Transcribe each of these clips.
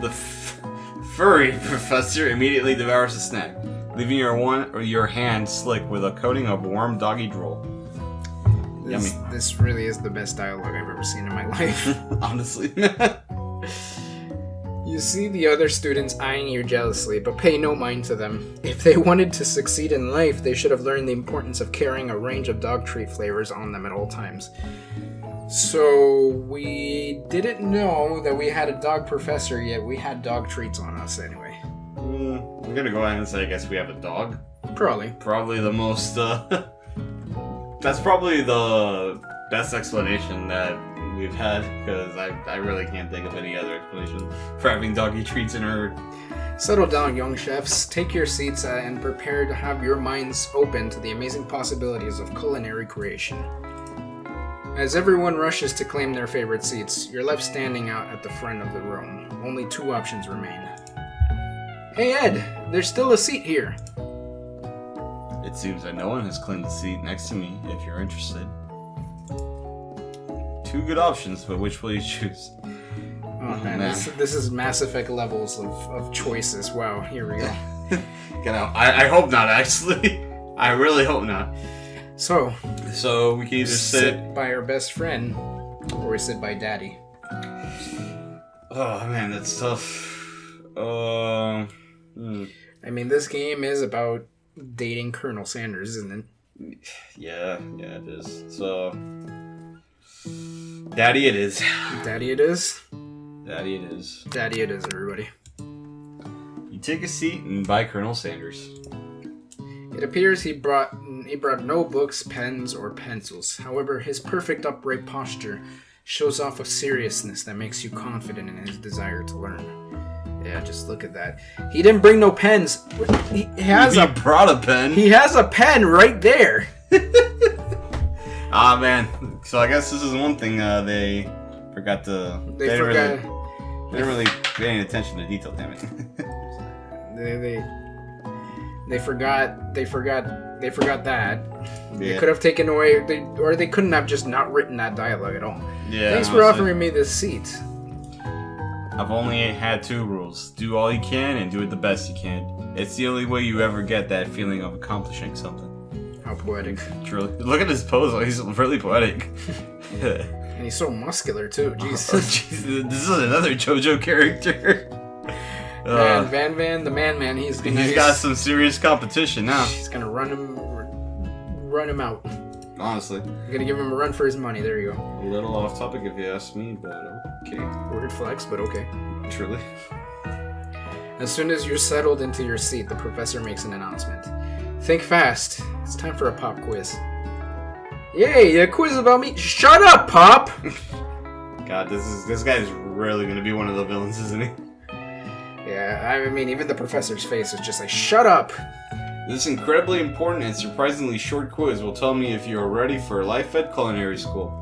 The furry professor immediately devours the snack, leaving your hand slick with a coating of warm doggy drool. Yummy. This really is the best dialogue I've ever seen in my life. Honestly. You see the other students eyeing you jealously, but pay no mind to them. If they wanted to succeed in life, they should have learned the importance of carrying a range of dog treat flavors on them at all times. So, we didn't know that we had a dog professor, yet we had dog treats on us anyway. I'm gonna go ahead and say I guess we have a dog. Probably. Probably the most, that's probably the best explanation that we've had, because I really can't think of any other explanation for having doggy treats in our... Settle down, young chefs. Take your seats and prepare to have your minds open to the amazing possibilities of culinary creation. As everyone rushes to claim their favorite seats, you're left standing out at the front of the room. Only two options remain. Hey Ed, there's still a seat here. It seems that no one has claimed the seat next to me, if you're interested. Two good options, but which will you choose? Oh man, this is Mass Effect levels of choices. Wow, here we go. I hope not, actually. I really hope not. So we can either sit by our best friend, or we sit by Daddy. Oh man, that's tough. I mean, this game is about dating Colonel Sanders, isn't it? Yeah, it is. So, Daddy it is. Daddy it is? Daddy it is. Daddy it is, everybody. You take a seat and buy Colonel Sanders. It appears he brought no books, pens, or pencils. However, his perfect upright posture shows off a seriousness that makes you confident in his desire to learn. Yeah, just look at that. He didn't bring no pens. He brought a pen. He has a pen right there. Ah, man. So I guess this is one thing they forgot to... They didn't really pay any attention to detail, damn it. They forgot that. Yeah. They could have taken away... They couldn't have just not written that dialogue at all. Yeah. Thanks for offering me this seat. I've only had two rules. Do all you can and do it the best you can. It's the only way you ever get that feeling of accomplishing something. How poetic. Truly. Look at his pose. He's really poetic. And he's so muscular, too. Jeez. This is another JoJo character. Man, Van, the man, he's got some serious competition now. He's gonna run him out. Honestly. I'm gonna give him a run for his money. There you go. A little off topic if you ask me, but okay. Weird flex, but okay. Truly. As soon as you're settled into your seat, the professor makes an announcement. Think fast. It's time for a pop quiz. Yay, a quiz about me. Shut up, Pop! God, this guy's really gonna be one of the villains, isn't he? Yeah, I mean, even the professor's face is just like, shut up! This incredibly important and surprisingly short quiz will tell me if you are ready for life at culinary school.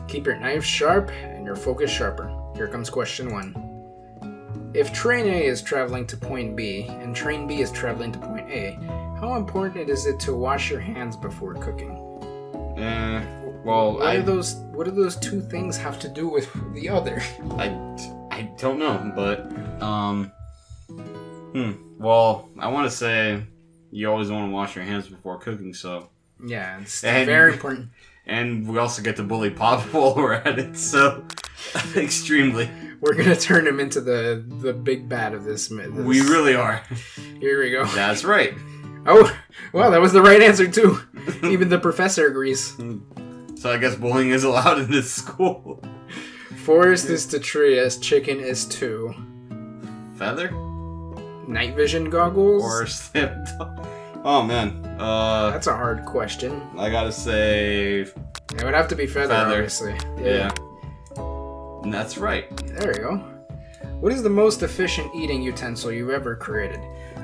Keep your knife sharp and your focus sharper. Here comes question 1. If train A is traveling to point B and train B is traveling to point A, how important is it to wash your hands before cooking? Well, what do those two things have to do with the other? I don't know, but well, I want to say you always want to wash your hands before cooking, so yeah, it's very important. And we also get to bully Pop while we're at it, so extremely. We're gonna turn him into the big bad of this. We really are. Here we go. That's right. Oh, well, that was the right answer too. Even the professor agrees. So I guess bullying is allowed in this school. Forest is to tree as chicken is to... Feather? Night vision goggles? Or slim. Oh man. That's a hard question. I gotta say... It would have to be feather. Obviously. Yeah. And that's right. There you go. What is the most efficient eating utensil you've ever created?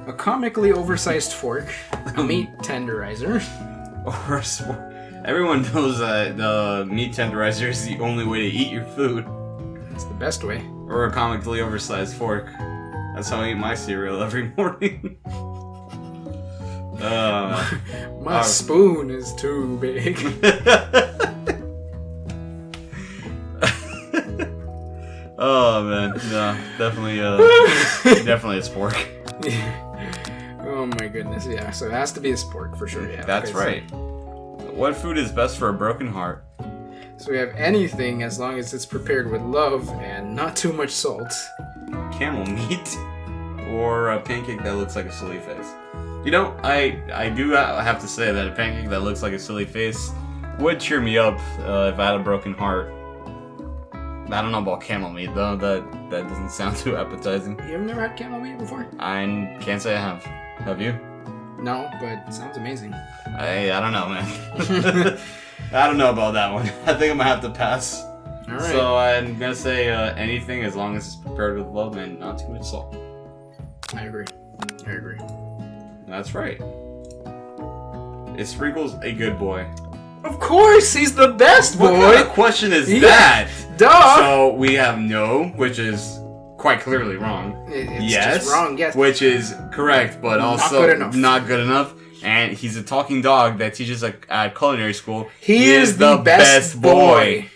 A comically oversized fork, a meat tenderizer, or everyone knows that the meat tenderizer is the only way to eat your food. It's the best way. Or a comically oversized fork. That's how I eat my cereal every morning. My spoon is too big. Oh man, no, definitely a spork. Oh my goodness, yeah. So it has to be a spork for sure. Yeah, That's right. What food is best for a broken heart? So we have anything as long as it's prepared with love and not too much salt. Camel meat, or a pancake that looks like a silly face. You know, I do have to say that a pancake that looks like a silly face would cheer me up if I had a broken heart. I don't know about camel meat though. That doesn't sound too appetizing. You've never had camel meat before? I can't say I have. Have you? No, but it sounds amazing. I don't know, man. I don't know about that one. I think I'm gonna have to pass. All right. So I'm gonna say anything as long as it's prepared with love and not too much salt. I agree. That's right. Is Sprinkles a good boy? Of course, he's the best boy. What kind of question is that? Duh. So we have no, which is quite clearly wrong. It's yes, just wrong. Yes, which is correct, but also not good enough. And he's a talking dog that teaches at culinary school. He is the best boy.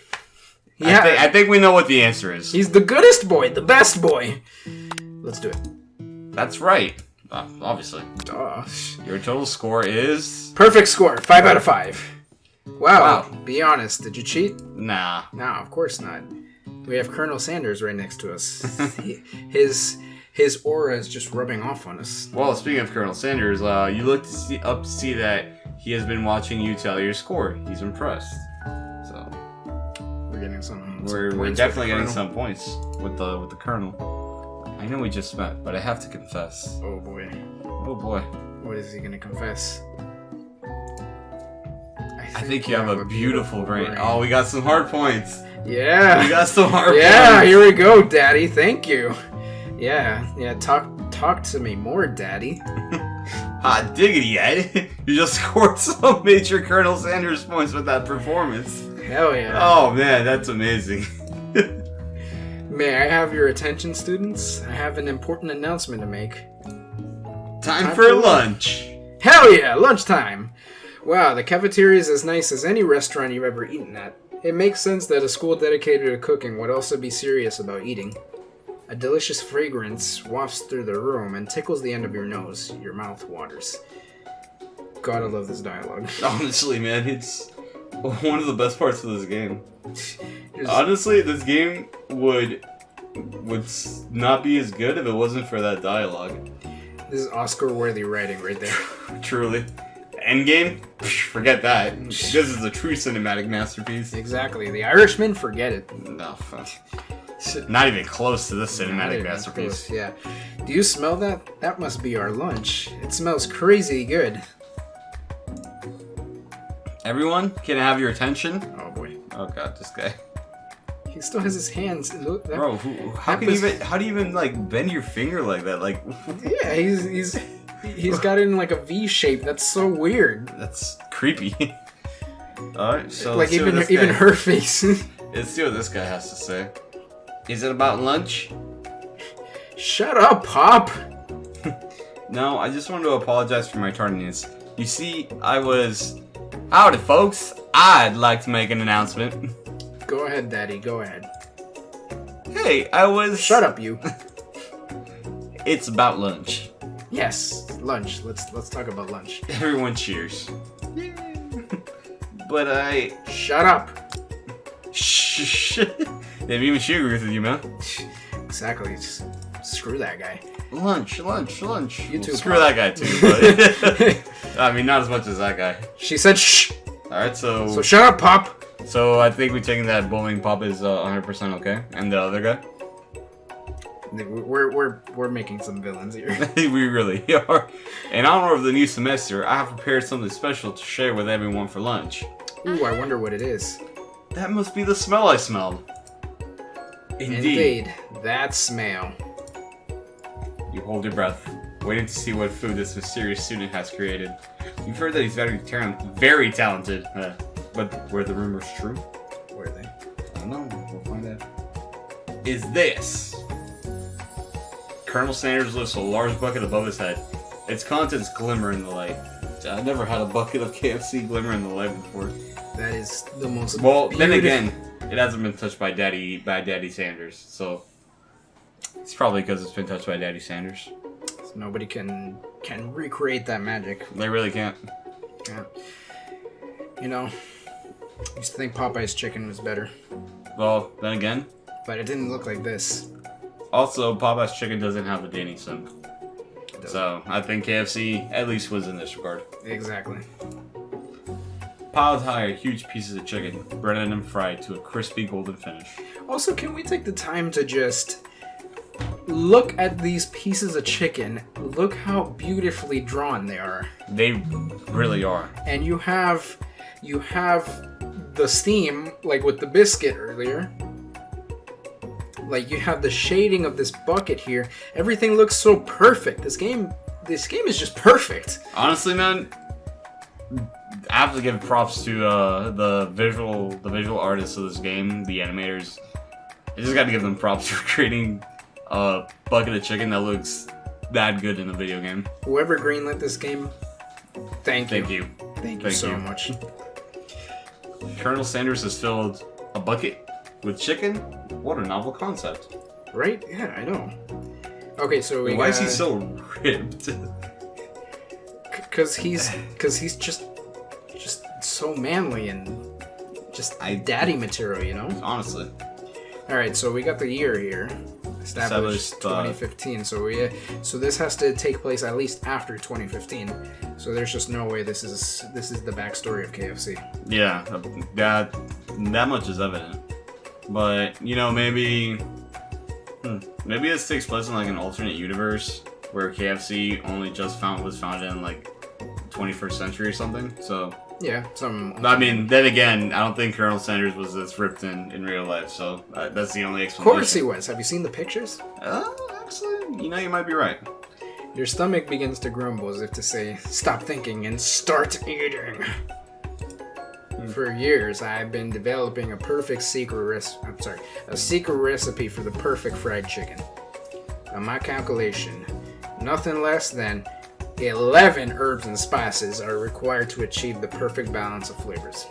Yeah, I think we know what the answer is. He's the goodest boy, the best boy. Let's do it. That's right. Obviously. Duh. Your total score is... Perfect score, 5 out of 5. Wow. Be honest, did you cheat? Nah. No, of course not. We have Colonel Sanders right next to us. His aura is just rubbing off on us. Well, speaking of Colonel Sanders, you look to see that he has been watching you tell your score. He's impressed. So we're getting some we're definitely getting some points with the Colonel. I know we just met, but I have to confess. Oh boy. Oh boy. What is he gonna confess? I think you have a beautiful brain. Oh, we got some hard points. Yeah. We got some hard points. Yeah, here we go, Daddy. Thank you. Yeah. Talk to me more, Daddy. Hot diggity, Ed. You just scored some major Colonel Sanders points with that performance. Hell yeah. Oh man, that's amazing. May I have your attention, students? I have an important announcement to make. Time for lunch. Hell yeah, lunchtime. Wow, the cafeteria is as nice as any restaurant you've ever eaten at. It makes sense that a school dedicated to cooking would also be serious about eating. A delicious fragrance wafts through the room and tickles the end of your nose. Your mouth waters. God, I love this dialogue. Honestly, man, it's one of the best parts of this game. Honestly, this game would not be as good if it wasn't for that dialogue. This is Oscar-worthy writing right there. Truly. Endgame? Forget that. This is a true cinematic masterpiece. Exactly. The Irishman? Forget it. No. Not even close to this cinematic masterpiece. Close, yeah. Do you smell that? That must be our lunch. It smells crazy good. Everyone, can I have your attention? Oh boy. Oh god, this guy. He still has his hands. Bro, how do you even like bend your finger like that? Like, yeah, he's got it in like a V shape. That's so weird. That's creepy. All right, so like even her face. Let's see what this guy has to say. Is it about lunch? Shut up, Pop. No, I just wanted to apologize for my tardiness. You see, Howdy, folks. I'd like to make an announcement. Go ahead, Daddy. Go ahead. Hey, Shut up, you. It's about lunch. Yes, lunch. Let's talk about lunch. Everyone cheers. But Shut up. Shh. Even she agrees with you, man. Exactly. Just screw that guy. Lunch. You too. Screw that guy too. But I mean, not as much as that guy. She said shh. All right, so shut up, Pop. So I think we're taking that bowling Pop is 100% okay, and the other guy. We're making some villains here. We really are. In honor of the new semester, I have prepared something special to share with everyone for lunch. Ooh, I wonder what it is. That must be the smell I smelled. Indeed, that smell. You hold your breath, waiting to see what food this mysterious student has created. You've heard that he's very talented, but were the rumors true? Were they? I don't know. We'll find out. Is this? Colonel Sanders lifts a large bucket above his head. Its contents glimmer in the light. I've never had a bucket of KFC glimmer in the light before. That is the most. Well, then again, it hasn't been touched by Daddy Sanders, so It's probably because it's been touched by Daddy Sanders. So nobody can recreate that magic. They really can't. Yeah. You know, I used to think Popeye's chicken was better, Well, then again, but it didn't look like this. also Popeye's chicken doesn't have the dating sim. So I think KFC at least was in this regard. Exactly. Piled high are huge pieces of chicken, breaded and fried to a crispy golden finish. Also, can we take the time to just look at these pieces of chicken? Look how beautifully drawn they are. They really are. And you have the steam, like with the biscuit earlier. Like you have the shading of this bucket here. Everything looks so perfect. This game is just perfect. Honestly, man, I have to give props to the visual artists of this game, the animators. I just got to give them props for creating a bucket of chicken that looks that good in a video game. Whoever greenlit this game, thank you. Thank Thank you so you. much. Colonel Sanders has filled a bucket with chicken. What a novel concept. Right? Yeah, I know. Okay, so we Why is he so ripped? Because he's just so manly and just daddy material, you know? Honestly. Alright, so we got the year here. Established 2015. So this has to take place at least after 2015. So there's just no way this is the backstory of KFC. Yeah, that much is evident. But you know, maybe this takes place in like an alternate universe where KFC only just was founded in like 21st century or something. So yeah, I mean, then again, I don't think Colonel Sanders was this ripped in real life. So that's the only explanation. Of course he was. Have you seen the pictures? Actually, you might be right. Your stomach begins to grumble as if to say, "Stop thinking and start eating." For years, I've been developing a secret recipe for the perfect fried chicken. On my calculation, nothing less than 11 herbs and spices are required to achieve the perfect balance of flavors.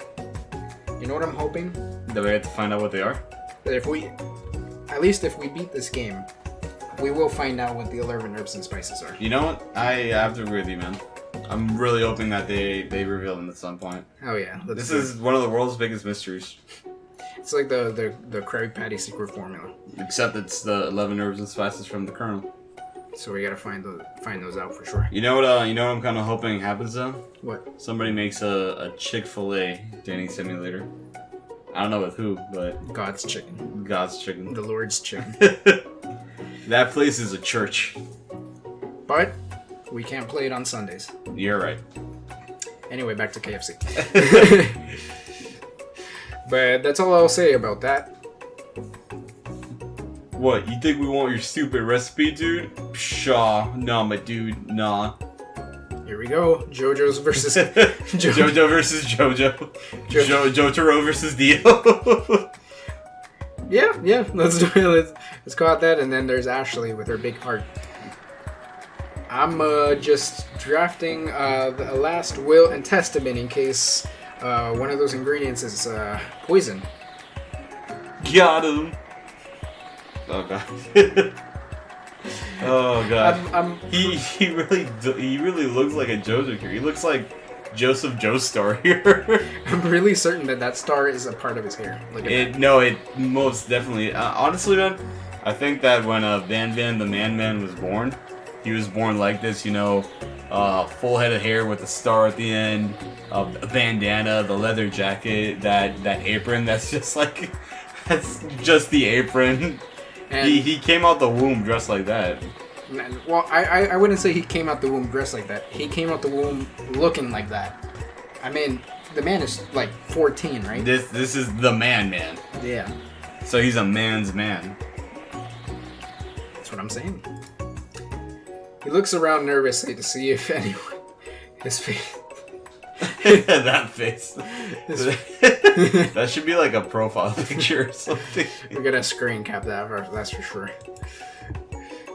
You know what I'm hoping? That we have to find out what they are? That if we beat this game, we will find out what the 11 herbs and spices are. You know what? I have to agree with you, man. I'm really hoping that they reveal them at some point. Oh yeah. This is one of the world's biggest mysteries. It's like the Krabby Patty secret formula. Except it's the 11 herbs and spices from the Colonel. So we gotta find those out for sure. You know what I'm kind of hoping happens though? What? Somebody makes a Chick-fil-A dating simulator. I don't know with who, but God's chicken. God's chicken. The Lord's chicken. That place is a church. But we can't play it on Sundays. You're right. Anyway, back to KFC. But that's all I'll say about that. What, you think we want your stupid recipe, dude? Pshaw. Nah, my dude. Nah. Here we go. JoJo's versus... JoJo versus JoJo. Jotaro versus Dio. Yeah. Let's do it. Let's call it that. And then there's Ashley with her big heart. I'm just drafting a last will and testament in case one of those ingredients is poison. Got him. Oh god. Oh god. He really looks like a JoJo here. He looks like Joseph Joestar here. I'm really certain that star is a part of his hair. Look at that. No, it most definitely. Honestly, man, I think that when Van Van the Man was born, he was born like this, you know, full head of hair with a star at the end, a bandana, the leather jacket, that apron. That's just the apron. And he came out the womb dressed like that. Well, I wouldn't say he came out the womb dressed like that. He came out the womb looking like that. I mean, the man is like 14, right? This is the man. Yeah. So he's a man's man. That's what I'm saying. He looks around nervously to see if anyone... His face... That face. That should be like a profile picture or something. We're gonna screen cap that, that's for sure.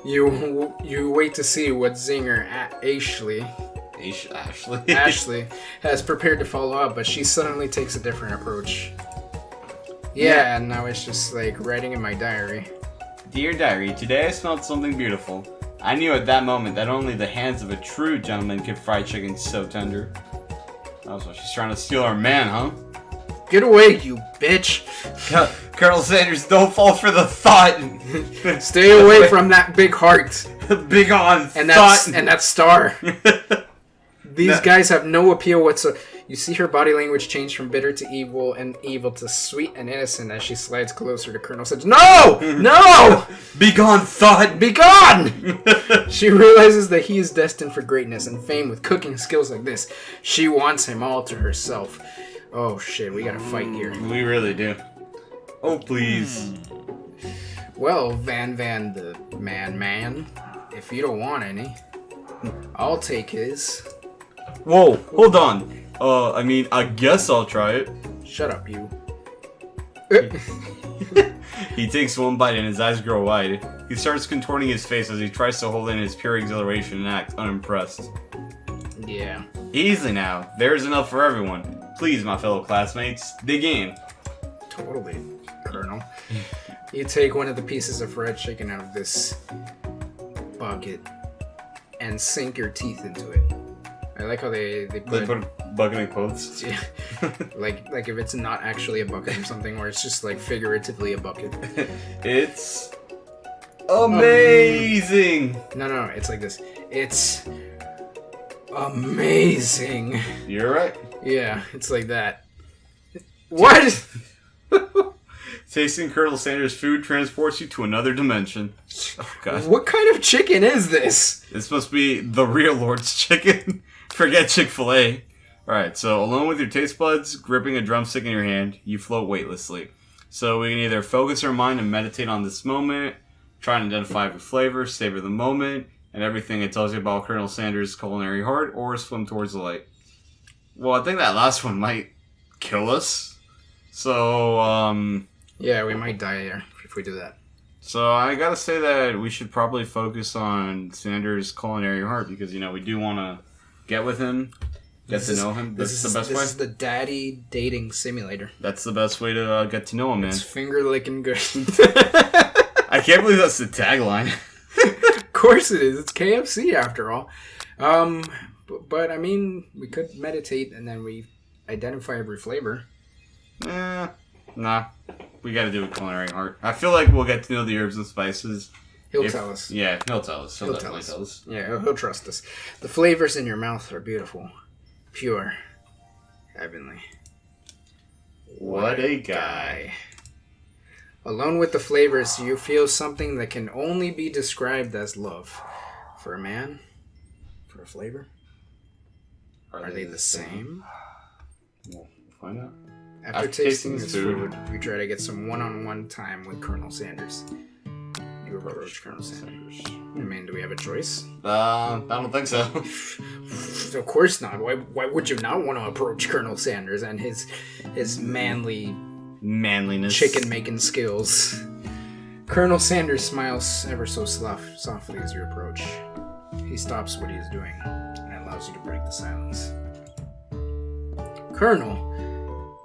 You wait to see what zinger Ashley has prepared to follow up, but she suddenly takes a different approach. Yeah, and now it's just like writing in my diary. Dear Diary, today I smelled something beautiful. I knew at that moment that only the hands of a true gentleman could fry chicken so tender. Oh, so she's trying to steal our man, huh? Get away, you bitch! Colonel Sanders, don't fall for the thought! Stay away from that big heart! Big on and thought! that star! These guys have no appeal whatsoever. You see her body language change from bitter to evil and evil to sweet and innocent as she slides closer to Colonel Sanders. No! No! Begone, thought! Begone! She realizes that he is destined for greatness and fame with cooking skills like this. She wants him all to herself. Oh shit, we gotta fight here. We really do. Oh, please. Well, Van the man, if you don't want any, I'll take his. Whoa, hold on. I guess I'll try it. Shut up, you. He takes one bite and his eyes grow wide. He starts contorting his face as he tries to hold in his pure exhilaration and act unimpressed. Yeah. Easy now. There's enough for everyone. Please, my fellow classmates, dig in. Totally, Colonel. You take one of the pieces of fried chicken out of this bucket and sink your teeth into it. I like how they put bucket in quotes. Yeah. like if it's not actually a bucket or something, or it's just like figuratively a bucket. It's amazing. No, it's like this. It's amazing. You're right. Yeah, it's like that. What? Tasting Colonel Sanders' food transports you to another dimension. Oh, God. What kind of chicken is this? This must be the real Lord's chicken. Forget Chick-fil-A. Alright, so alone with your taste buds, gripping a drumstick in your hand, you float weightlessly. So we can either focus our mind and meditate on this moment, try and identify the flavor, savor the moment, and everything it tells you about Colonel Sanders' culinary heart, or swim towards the light. Well, I think that last one might kill us. So, yeah, we might die there if we do that. So I gotta say that we should probably focus on Sanders' culinary heart because, we do want to get with him, get to know him. This is the best way. This is the daddy dating simulator. That's the best way to get to know him, man. It's finger licking good. I can't believe that's the tagline. Of course it is. It's KFC after all. But I mean, we could meditate and then we identify every flavor. Nah. We gotta do a culinary heart. I feel like we'll get to know the herbs and spices. He'll tell us. Yeah, he'll tell us. He'll definitely tell us. Yeah, he'll trust us. The flavors in your mouth are beautiful. Pure. Heavenly. What a guy. Alone with the flavors, you feel something that can only be described as love. For a man? For a flavor? Are they the same? We'll find out. After tasting his food, we try to get some one-on-one time with Colonel Sanders. You approach Colonel Sanders. I mean, do we have a choice? I don't think so. Of course not. Why would you not want to approach Colonel Sanders and his manliness, chicken-making skills? Colonel Sanders smiles ever so softly as you approach. He stops what he is doing and allows you to break the silence. Colonel,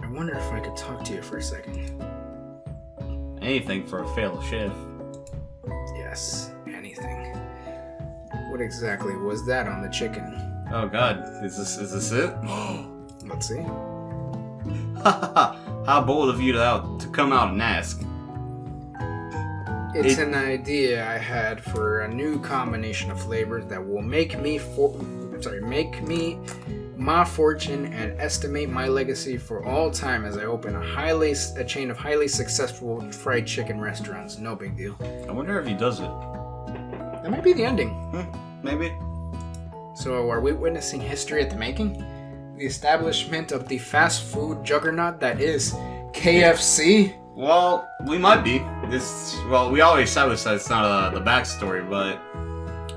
I wonder if I could talk to you for a second. Anything for a failed chef. Yes, anything. What exactly was that on the chicken? Oh God, is this it? Let's see. How bold of you to come out and ask. It's an idea I had for a new combination of flavors that will make me my fortune and estimate my legacy for all time as I open a chain of highly successful fried chicken restaurants. No big deal. I wonder if he does it. That might be the ending. Maybe. So are we witnessing history at the making? The establishment of the fast food juggernaut that is KFC? Well, we might be. We always established that it's not the backstory, but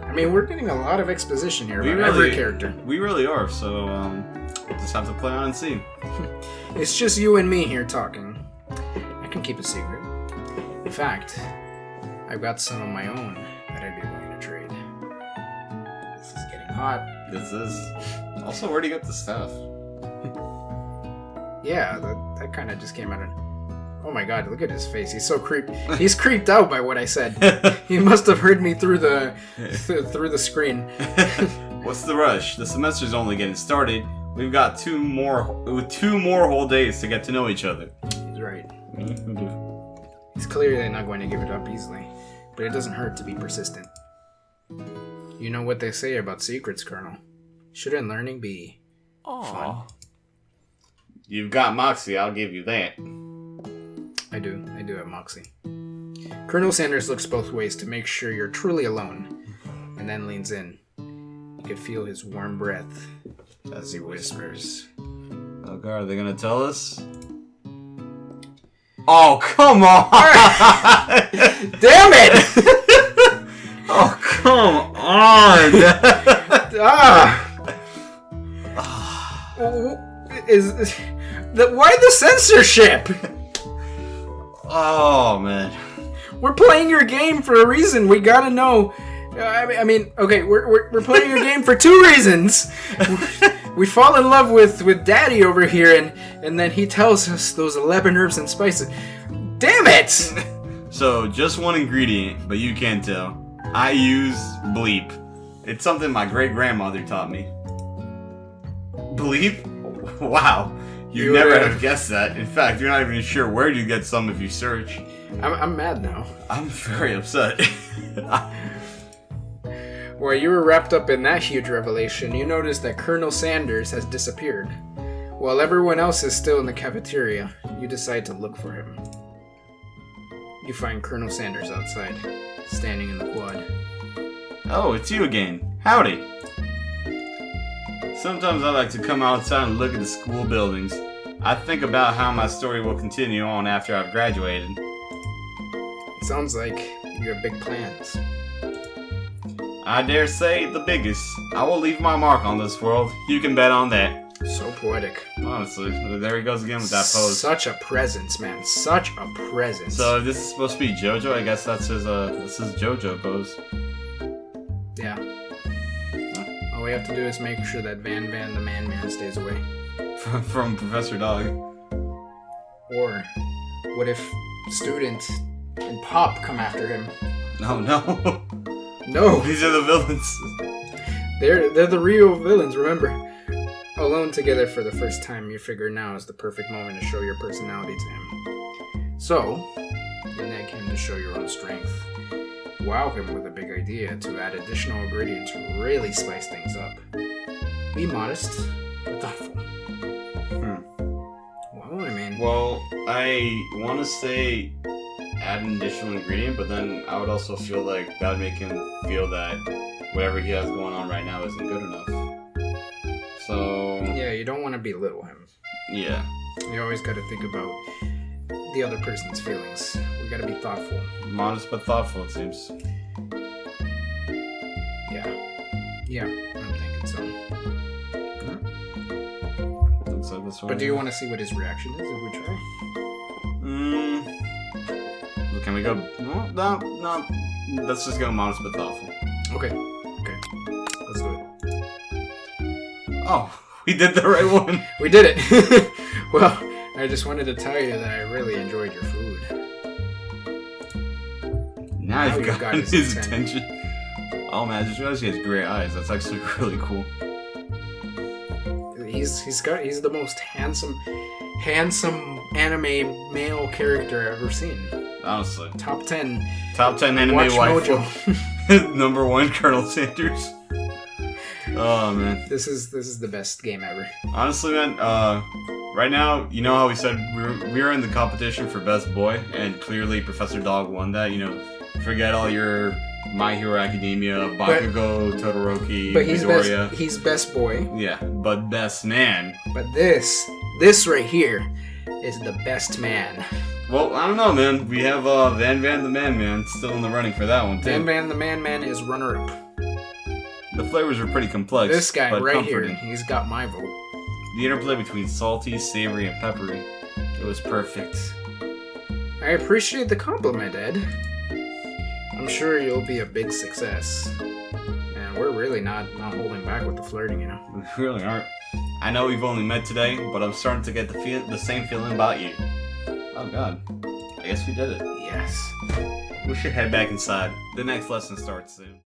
I mean, we're getting a lot of exposition here about every character. We really are, so we'll just have to play on and see. It's just you and me here talking. I can keep a secret. In fact, I've got some of my own that I'd be willing to trade. This is getting hot. This is. Also, where do you get the stuff? Yeah, that kind of just came out of... Oh my god, look at his face. He's so He's creeped out by what I said. He must have heard me through the screen. What's the rush? The semester's only getting started. We've got two more whole days to get to know each other. He's right. He's clearly not going to give it up easily, but it doesn't hurt to be persistent. You know what they say about secrets, Colonel. Shouldn't learning be fun? You've got moxie, I'll give you that. I do have moxie. Colonel Sanders looks both ways to make sure you're truly alone, and then leans in. You can feel his warm breath as he whispers. Oh god, are they gonna tell us? Oh, come on! Damn it! Oh, come on! Why the censorship? Oh, man. We're playing your game for a reason. We gotta know. I mean, okay, we're playing your game for two reasons. We fall in love with Daddy over here, and then he tells us those 11 herbs and spices. Damn it! So, just one ingredient, but you can't tell. I use bleep. It's something my great-grandmother taught me. Bleep? Wow. You never have guessed that. In fact, you're not even sure where you get some if you search. I'm mad now. I'm very upset. While you were wrapped up in that huge revelation, you noticed that Colonel Sanders has disappeared. While everyone else is still in the cafeteria, you decide to look for him. You find Colonel Sanders outside, standing in the quad. Oh, it's you again. Howdy. Sometimes I like to come outside and look at the school buildings. I think about how my story will continue on after I've graduated. It sounds like you have big plans. I dare say the biggest. I will leave my mark on this world. You can bet on that. So poetic. Honestly, there he goes again with that pose. Such a presence, man. Such a presence. So if this is supposed to be JoJo, I guess that's his JoJo pose. Yeah. All we have to do is make sure that Van the Man stays away. From Professor Dog. Or what if Student and Pop come after him? Oh no. No. These are the villains. They're the real villains, remember. Alone together for the first time, you figure now is the perfect moment to show your personality to him. So, you nag him to show your own strength. Wow him with a big idea to add additional ingredients to really spice things up. Be modest, but thoughtful. Well, I want to say add an additional ingredient, but then I would also feel like that would make him feel that whatever he has going on right now isn't good enough. So... yeah, you don't want to belittle him. Yeah. You always got to think about the other person's feelings. We got to be thoughtful. Modest but thoughtful, it seems. Yeah, I'm thinking so. Looks like this one. But do you want to see what his reaction is if we try? Can we go? No. Let's just go modest but thoughtful. Okay. Let's do it. Oh, we did the right one. We did it. Well, I just wanted to tell you that I really enjoyed your food. Now you've got his attention. Oh man, I just realized he has gray eyes. That's actually really cool. He's the most handsome anime male character I've ever seen. Honestly. Top 10 anime waifu. Number 1, Colonel Sanders. Oh man. This is the best game ever. Honestly, man, right now, you know how we said we were in the competition for best boy, and clearly Professor Dog won that. You know, forget all your My Hero Academia, Bakugo, Todoroki, but Midoriya. He's best boy. Yeah, but best man. But this right here is the best man. Well, I don't know, man. We have Van the Man still in the running for that one too. Van the Man is runner-up. The flavors are pretty complex. This guy but right comforting. here, he's got my vote. The interplay between salty, savory, and peppery. It was perfect. I appreciate the compliment, Ed. I'm sure you'll be a big success. And we're really not holding back with the flirting, you know. We really aren't. I know we've only met today, but I'm starting to get the same feeling about you. Oh god. I guess we did it. Yes. We should head back inside. The next lesson starts soon.